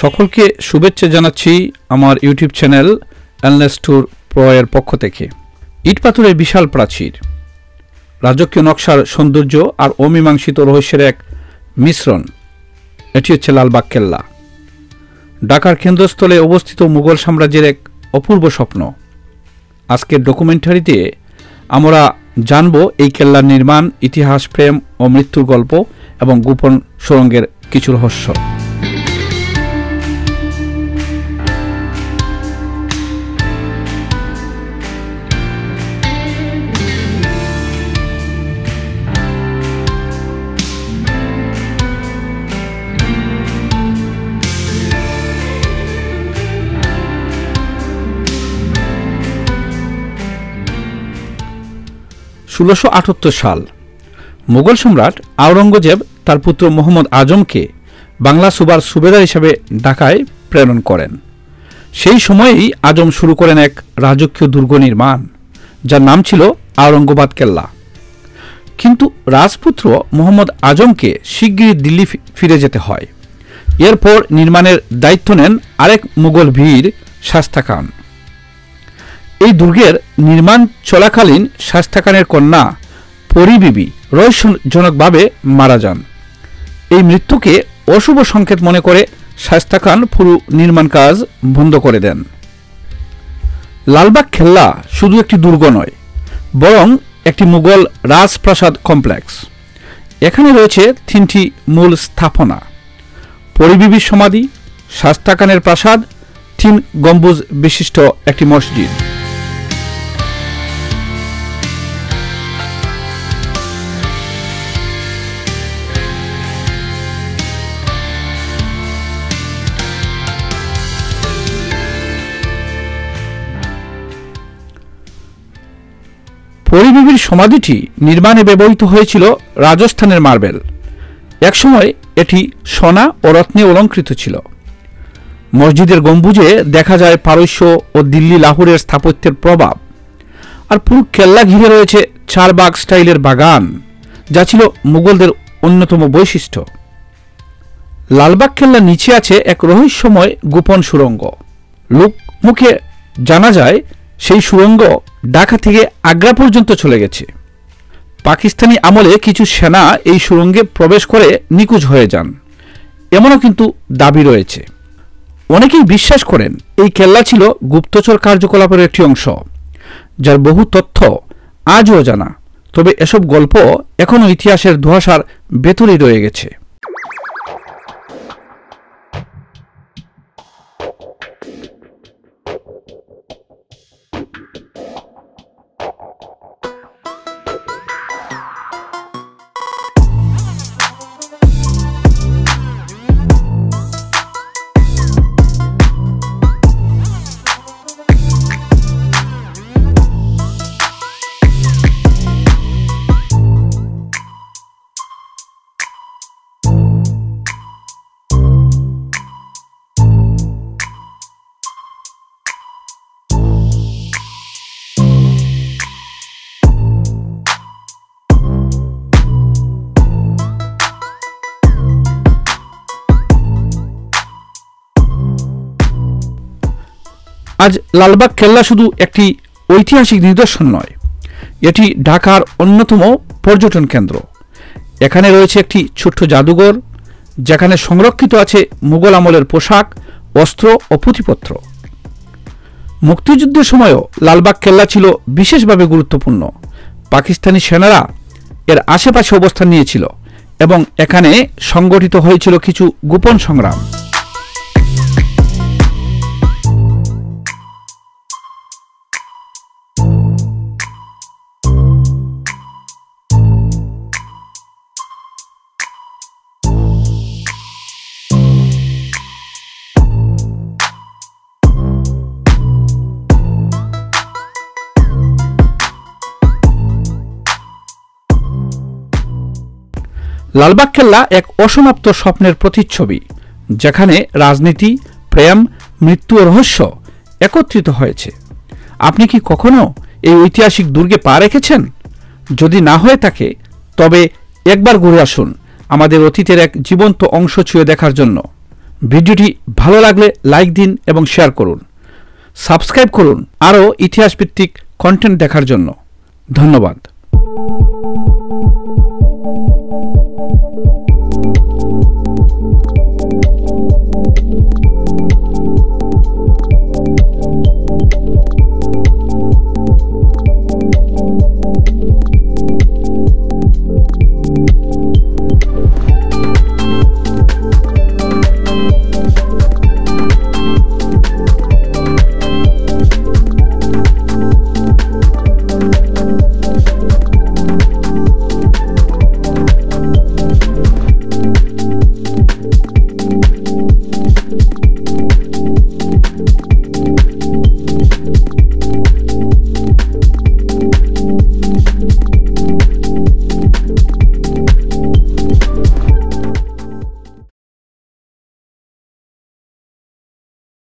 সকলকে শুভেচ্ছা জানাচ্ছি আমার ইউটিউব চ্যানেল এলনেস ট্যুর প্রো এর পক্ষ থেকে। ইট পাথরের বিশাল প্রাচীর, রাজকীয় নকশার সৌন্দর্য আর অমীমাংসিত রহস্যের এক মিশ্রণ। এটি হচ্ছে লালবাগ কেল্লা, ঢাকার কেন্দ্রস্থলে অবস্থিত মুঘল সাম্রাজ্যের এক অপূর্ব স্বপ্ন। আজকের ডকুমেন্টারিতে আমরা জানব এই কেল্লার নির্মাণ ইতিহাস, প্রেম ও মৃত্যুর গল্প এবং গোপন সুড়ঙ্গের কিছু রহস্য। 1678 সাল মুঘল সম্রাট আওরঙ্গজেব তার পুত্র মোহাম্মদ আজমকে বাংলা সুবার সুবেদার হিসেবে ঢাকায় প্রেরণ করেন। সেই সময়েই আজম শুরু করেন এক রাজকীয় দুর্গ নির্মাণ, যার নাম ছিল আওরঙ্গাবাদ কেল্লা। কিন্তু রাজপুত্র মোহাম্মদ আজমকে শিগগিরই দিল্লি ফিরে যেতে হয়। এরপর নির্মাণের দায়িত্ব নেন আরেক মুঘল বীর শায়েস্তা খান। এই দুর্গের নির্মাণ চলাকালীন শায়েস্তা খানের কন্যা পরি বিবি রহস্যজনকভাবে মারা যান। এই মৃত্যুকে অশুভ সংকেত মনে করে শায়েস্তা খান পুরো নির্মাণ কাজ বন্ধ করে দেন। লালবাগ কেল্লা শুধু একটি দুর্গ নয়, বরং একটি মুঘল রাজপ্রাসাদ কমপ্লেক্স। এখানে রয়েছে তিনটি মূল স্থাপনা: পরি বিবির সমাধি, শায়েস্তা খানের প্রাসাদ, 3 গম্বুজ বিশিষ্ট একটি মসজিদ। পরি বিবির সমাধিটি নির্মাণে ব্যবহৃত হয়েছিল রাজস্থানের মার্বেল। একসময় এটি সোনা ও রত্নে অলঙ্কৃত ছিল। মসজিদের গম্বুজে দেখা যায় পারস্য ও দিল্লি লাহোরের স্থাপত্যের প্রভাব। আর পুরো কেল্লা ঘিরে রয়েছে 4 বাগ স্টাইলের বাগান, যা ছিল মুঘলদের অন্যতম বৈশিষ্ট্য। লালবাগ কেল্লার নিচে আছে এক রহস্যময় গোপন সুড়ঙ্গ। লোকমুখে জানা যায় সেই সুড়ঙ্গ ঢাকা থেকে আগ্রা পর্যন্ত চলে গেছে। পাকিস্তানি আমলে কিছু সেনা এই সুড়ঙ্গে প্রবেশ করে নিখোঁজ হয়ে যান, এমনও কিন্তু দাবি রয়েছে। অনেকেই বিশ্বাস করেন এই কেল্লা ছিল গুপ্তচর কার্যকলাপের একটি অংশ, যার বহু তথ্য আজও অজানা। তবে এসব গল্প এখনও ইতিহাসের ধোঁয়াশার ভেতরেই রয়ে গেছে। আজ লালবাগ কেল্লা শুধু একটি ঐতিহাসিক নিদর্শন নয়, এটি ঢাকার অন্যতম পর্যটন কেন্দ্র। এখানে রয়েছে একটি ছোট্ট জাদুঘর, যেখানে সংরক্ষিত আছে মুঘল আমলের পোশাক, অস্ত্র ও পুঁথিপত্র। মুক্তিযুদ্ধের সময়ও লালবাগ কেল্লা ছিল বিশেষভাবে গুরুত্বপূর্ণ। পাকিস্তানি সেনারা এর আশেপাশে অবস্থান নিয়েছিল এবং এখানে সংগঠিত হয়েছিল কিছু গোপন সংগ্রাম। লালবাগ কেল্লা এক অসমাপ্ত স্বপ্নের প্রতিচ্ছবি, যেখানে রাজনীতি, প্রেম, মৃত্যু ও রহস্য একত্রিত হয়েছে। আপনি কি কখনো এই ঐতিহাসিক দুর্গে পা রেখেছেন? যদি না হয়ে থাকে তবে একবার ঘুরে আসুন আমাদের অতীতের এক জীবন্ত অংশ ছুঁয়ে দেখার জন্য। ভিডিওটি ভালো লাগলে লাইক দিন এবং শেয়ার করুন। সাবস্ক্রাইব করুন আরও ইতিহাসভিত্তিক কন্টেন্ট দেখার জন্য। ধন্যবাদ।